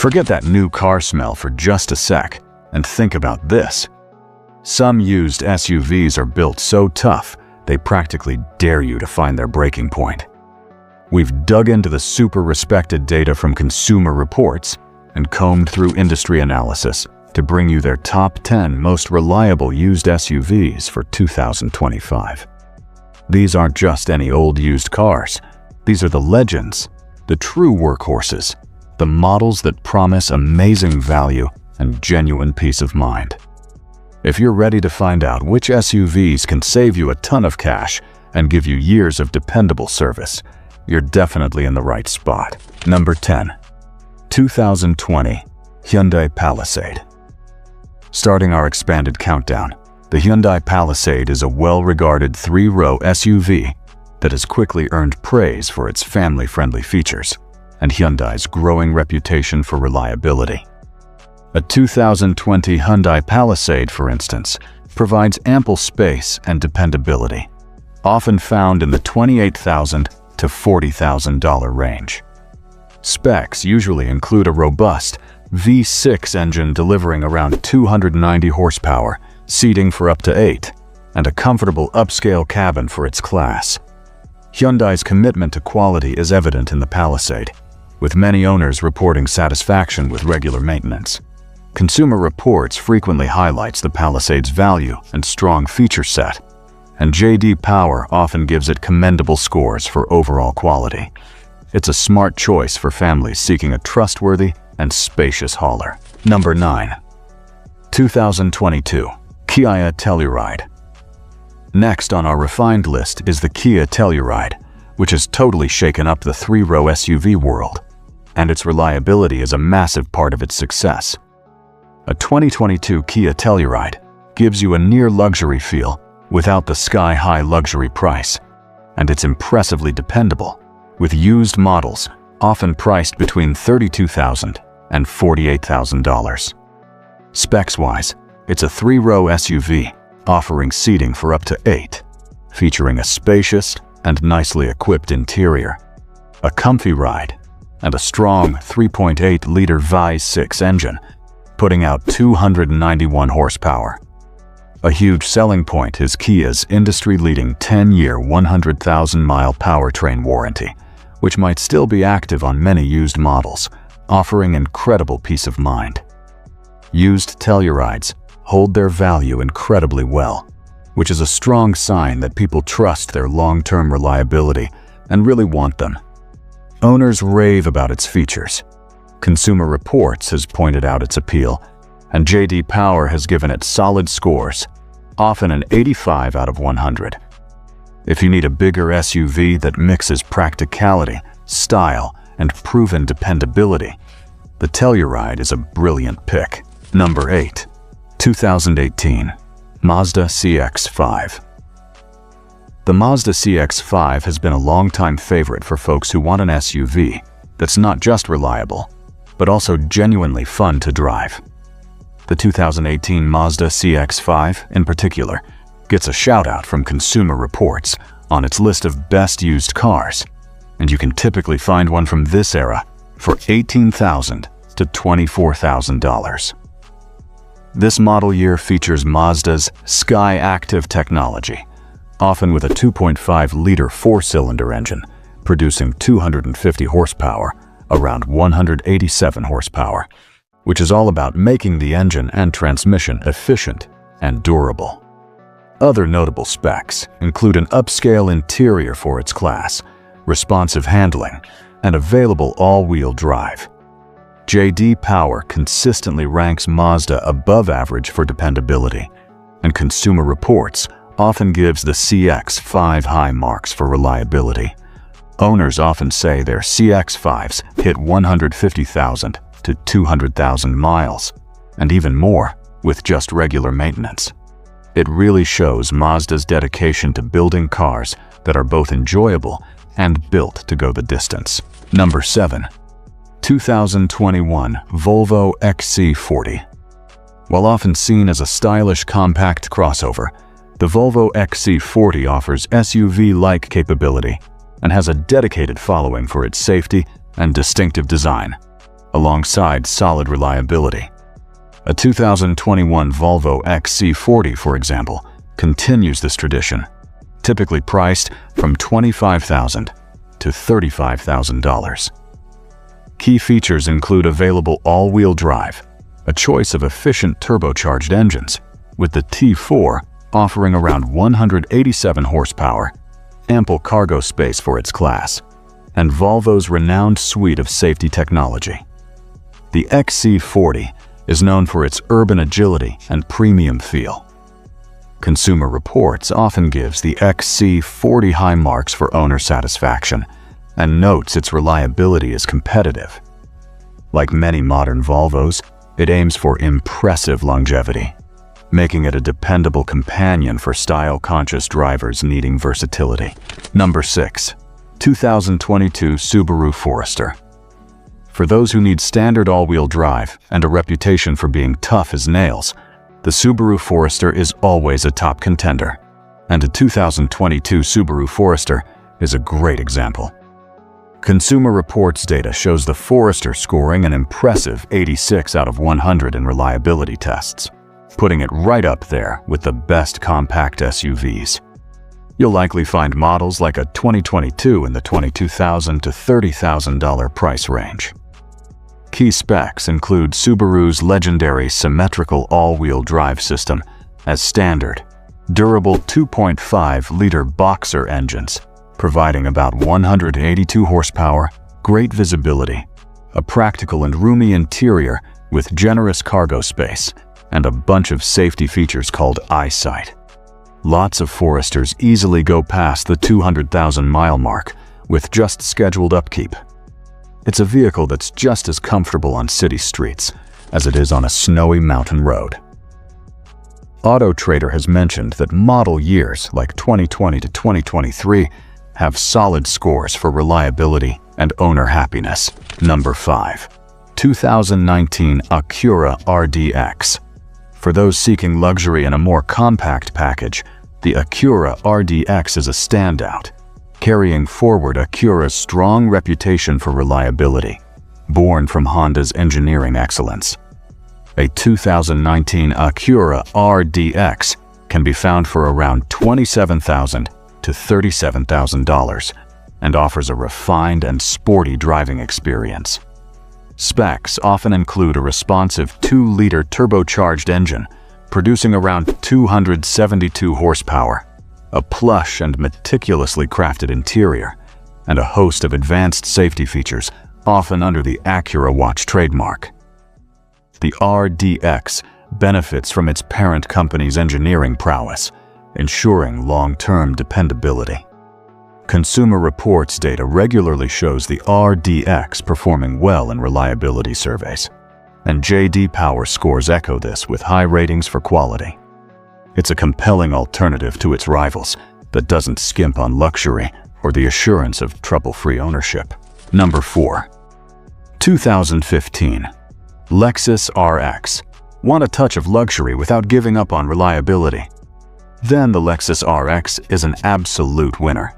Forget that new car smell for just a sec and think about this. Some used SUVs are built so tough, they practically dare you to find their breaking point. We've dug into the super respected data from Consumer Reports and combed through industry analysis to bring you their top 10 most reliable used SUVs for 2025. These aren't just any old used cars. These are the legends, the true workhorses, the models that promise amazing value and genuine peace of mind. If you're ready to find out which SUVs can save you a ton of cash and give you years of dependable service, you're definitely in the right spot. Number 10. 2020 Hyundai Palisade. Starting our expanded countdown, the Hyundai Palisade is a well-regarded three-row SUV that has quickly earned praise for its family-friendly features and Hyundai's growing reputation for reliability. A 2020 Hyundai Palisade, for instance, provides ample space and dependability, often found in the $28,000 to $40,000 range. Specs usually include a robust V6 engine delivering around 290 horsepower, seating for up to 8, and a comfortable upscale cabin for its class. Hyundai's commitment to quality is evident in the Palisade, with many owners reporting satisfaction with regular maintenance. Consumer Reports frequently highlights the Palisade's value and strong feature set, and J.D. Power often gives it commendable scores for overall quality. It's a smart choice for families seeking a trustworthy and spacious hauler. Number 9. 2022 Kia Telluride. Next on our refined list is the Kia Telluride, which has totally shaken up the three-row SUV world, and its reliability is a massive part of its success. A 2022 Kia Telluride gives you a near-luxury feel without the sky-high luxury price, and it's impressively dependable, with used models often priced between $32,000 and $48,000. Specs-wise, it's a three-row SUV offering seating for up to 8, featuring a spacious and nicely equipped interior, a comfy ride, and a strong 3.8-liter V6 engine, putting out 291 horsepower. A huge selling point is Kia's industry-leading 10-year 100,000-mile powertrain warranty, which might still be active on many used models, offering incredible peace of mind. Used Tellurides hold their value incredibly well, which is a strong sign that people trust their long-term reliability and really want them. Owners rave about its features. Consumer Reports has pointed out its appeal, and J.D. Power has given it solid scores, often an 85 out of 100. If you need a bigger SUV that mixes practicality, style, and proven dependability, the Telluride is a brilliant pick. Number 8. 2018 Mazda CX5. The Mazda CX5 has been a longtime favorite for folks who want an SUV that's not just reliable, but also genuinely fun to drive. The 2018 Mazda CX5, in particular, gets a shout-out from Consumer Reports on its list of best used cars, and you can typically find one from this era for $18,000 to $24,000. This model year features Mazda's Sky Active technology, often with a 2.5-liter four-cylinder engine, producing 250 horsepower, around 187 horsepower, which is all about making the engine and transmission efficient and durable. Other notable specs include an upscale interior for its class, responsive handling, and available all-wheel drive. J.D. Power consistently ranks Mazda above average for dependability, and Consumer Reports often gives the CX5 high marks for reliability. Owners often say their CX5s hit 150,000 to 200,000 miles, and even more with just regular maintenance. It really shows Mazda's dedication to building cars that are both enjoyable and built to go the distance. Number 7. 2021 Volvo XC40. While often seen as a stylish compact crossover, the Volvo XC40 offers SUV-like capability and has a dedicated following for its safety and distinctive design. alongside solid reliability. A 2021 Volvo XC40, for example, continues this tradition, typically priced from $25,000 to $35,000. Key features include available all-wheel drive, a choice of efficient turbocharged engines, with the T4 offering around 187 horsepower, ample cargo space for its class, and Volvo's renowned suite of safety technology. The XC40 is known for its urban agility and premium feel. Consumer Reports often gives the XC40 high marks for owner satisfaction and notes its reliability is competitive. Like many modern Volvos, it aims for impressive longevity, making it a dependable companion for style-conscious drivers needing versatility. Number 6. 2022 Subaru Forester. For those who need standard all-wheel drive and a reputation for being tough as nails, the Subaru Forester is always a top contender, and a 2022 Subaru Forester is a great example. Consumer Reports data shows the Forester scoring an impressive 86 out of 100 in reliability tests, putting it right up there with the best compact SUVs. You'll likely find models like a 2022 in the $22,000 to $30,000 price range. Key specs include Subaru's legendary symmetrical all-wheel drive system as standard, durable 2.5-liter Boxer engines, providing about 182 horsepower, great visibility, a practical and roomy interior with generous cargo space, and a bunch of safety features called eyesight. Lots of Foresters easily go past the 200,000-mile mark with just scheduled upkeep. It's a vehicle that's just as comfortable on city streets as it is on a snowy mountain road. Auto Trader has mentioned that model years like 2020 to 2023 have solid scores for reliability and owner happiness. Number 5. 2019 Acura RDX. For those seeking luxury in a more compact package, the Acura RDX is a standout, carrying forward Acura's strong reputation for reliability, born from Honda's engineering excellence. A 2019 Acura RDX can be found for around $27,000 to $37,000 and offers a refined and sporty driving experience. Specs often include a responsive 2-liter turbocharged engine, producing around 272 horsepower, a plush and meticulously crafted interior, and a host of advanced safety features, often under the Acura Watch trademark. The RDX benefits from its parent company's engineering prowess, ensuring long-term dependability. Consumer Reports data regularly shows the RDX performing well in reliability surveys, and J.D. Power scores echo this with high ratings for quality. It's a compelling alternative to its rivals that doesn't skimp on luxury or the assurance of trouble-free ownership. Number 4. 2015 Lexus RX. Want a touch of luxury without giving up on reliability? Then the Lexus RX is an absolute winner.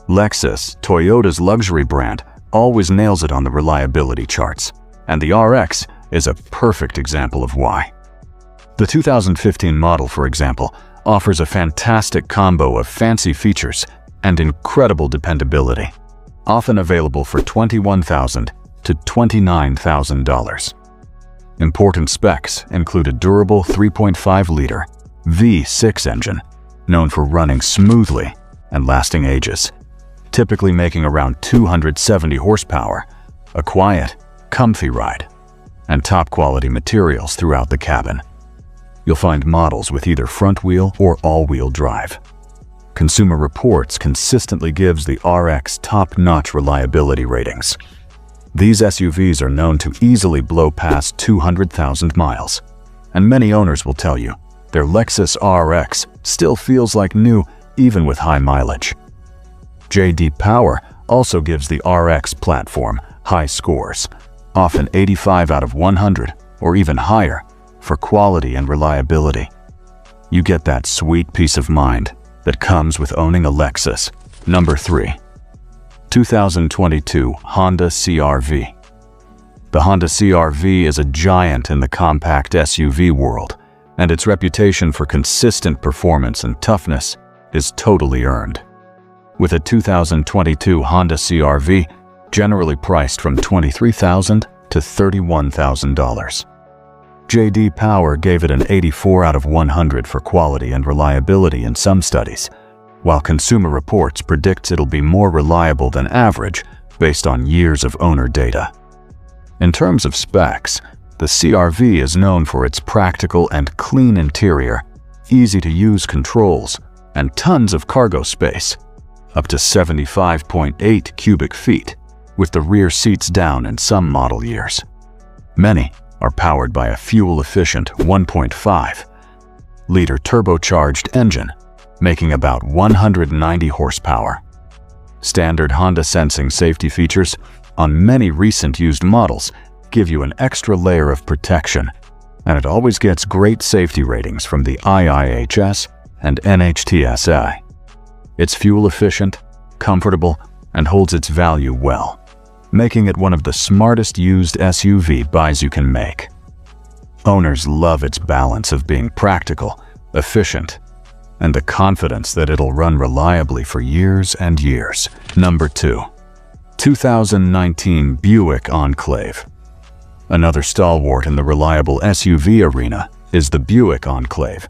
Lexus, Toyota's luxury brand, always nails it on the reliability charts, and the RX is a perfect example of why. The 2015 model, for example, offers a fantastic combo of fancy features and incredible dependability, often available for $21,000 to $29,000. Important specs include a durable 3.5-liter V6 engine, known for running smoothly and lasting ages, typically making around 270 horsepower, a quiet, comfy ride, and top-quality materials throughout the cabin. You'll find models with either front-wheel or all-wheel drive. Consumer Reports consistently gives the RX top-notch reliability ratings. These SUVs are known to easily blow past 200,000 miles, and many owners will tell you their Lexus RX still feels like new even with high mileage. J.D. Power also gives the RX platform high scores, often 85 out of 100 or even higher, for quality and reliability. You get that sweet peace of mind that comes with owning a Lexus. Number 3. 2022 Honda CR-V. The Honda CR-V is a giant in the compact SUV world, and its reputation for consistent performance and toughness is totally earned. With a 2022 Honda CR-V generally priced from $23,000 to $31,000. J.D. Power gave it an 84 out of 100 for quality and reliability in some studies, while Consumer Reports predicts it'll be more reliable than average based on years of owner data. In terms of specs, the CR-V is known for its practical and clean interior, easy-to-use controls, and tons of cargo space, up to 75.8 cubic feet, with the rear seats down in some model years. Many are powered by a fuel-efficient 1.5-liter turbocharged engine, making about 190 horsepower. Standard Honda sensing safety features on many recent used models give you an extra layer of protection, and it always gets great safety ratings from the IIHS and NHTSA. It's fuel-efficient, comfortable, and holds its value well, making it one of the smartest used SUV buys you can make. Owners love its balance of being practical, efficient, and the confidence that it'll run reliably for years and years. Number 2. 2019 Buick Enclave. Another stalwart in the reliable SUV arena is the Buick Enclave,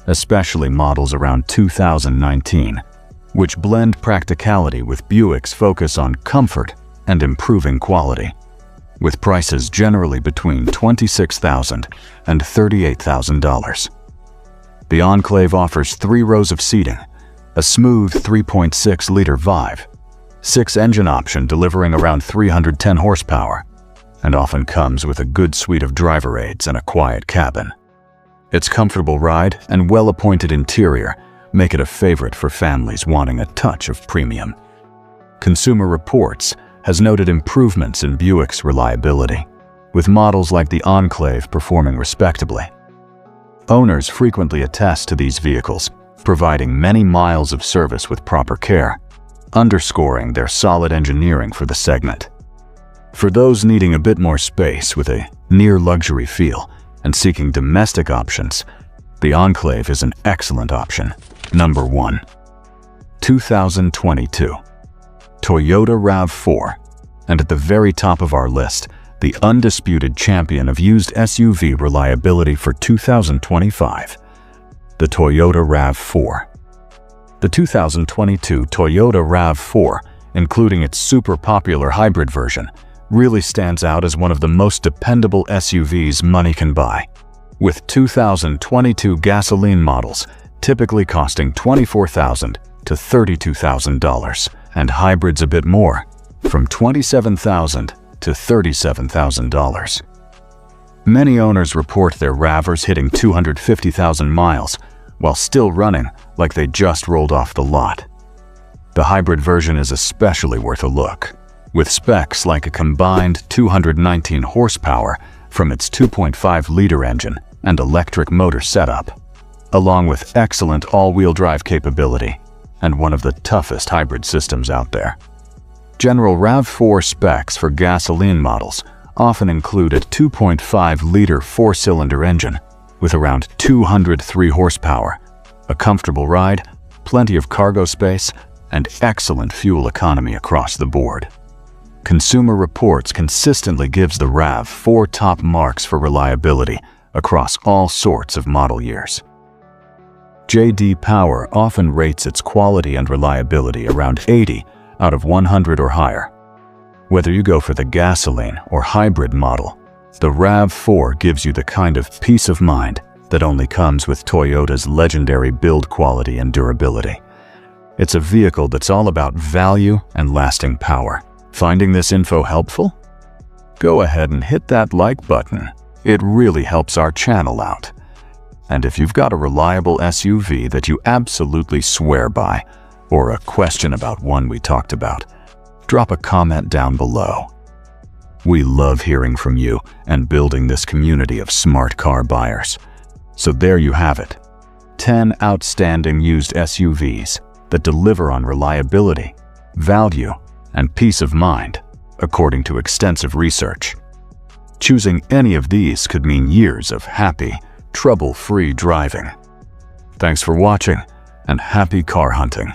especially models around 2019, which blend practicality with Buick's focus on comfort and improving quality, with prices generally between $26,000 and $38,000. The Enclave offers 3 rows of seating, a smooth 3.6-liter V6 engine option delivering around 310 horsepower, and often comes with a good suite of driver aids and a quiet cabin. Its comfortable ride and well-appointed interior make it a favorite for families wanting a touch of premium. Consumer Reports has noted improvements in Buick's reliability, with models like the Enclave performing respectably. Owners frequently attest to these vehicles, providing many miles of service with proper care, underscoring their solid engineering for the segment. For those needing a bit more space with a near-luxury feel and seeking domestic options, the Enclave is an excellent option. Number 1. 2022 Toyota RAV4, and at the very top of our list, the undisputed champion of used SUV reliability for 2025, the Toyota RAV4. The 2022 Toyota RAV4, including its super popular hybrid version, really stands out as one of the most dependable SUVs money can buy, with 2022 gasoline models typically costing $24,000 to $32,000, and hybrids a bit more, from $27,000 to $37,000. Many owners report their RAVers hitting 250,000 miles while still running like they just rolled off the lot. The hybrid version is especially worth a look, with specs like a combined 219 horsepower from its 2.5-liter engine and electric motor setup, along with excellent all-wheel drive capability and one of the toughest hybrid systems out there. General RAV4 specs for gasoline models often include a 2.5-liter 4-cylinder engine with around 203 horsepower, a comfortable ride, plenty of cargo space, and excellent fuel economy across the board. Consumer Reports consistently gives the RAV4 top marks for reliability across all sorts of model years. J.D. Power often rates its quality and reliability around 80 out of 100 or higher. Whether you go for the gasoline or hybrid model, the RAV4 gives you the kind of peace of mind that only comes with Toyota's legendary build quality and durability. It's a vehicle that's all about value and lasting power. Finding this info helpful? Go ahead and hit that like button. It really helps our channel out. And if you've got a reliable SUV that you absolutely swear by, or a question about one we talked about, drop a comment down below. We love hearing from you and building this community of smart car buyers. So there you have it, 10 outstanding used SUVs that deliver on reliability, value, and peace of mind, according to extensive research. Choosing any of these could mean years of happy, trouble-free driving. Thanks for watching, and happy car hunting.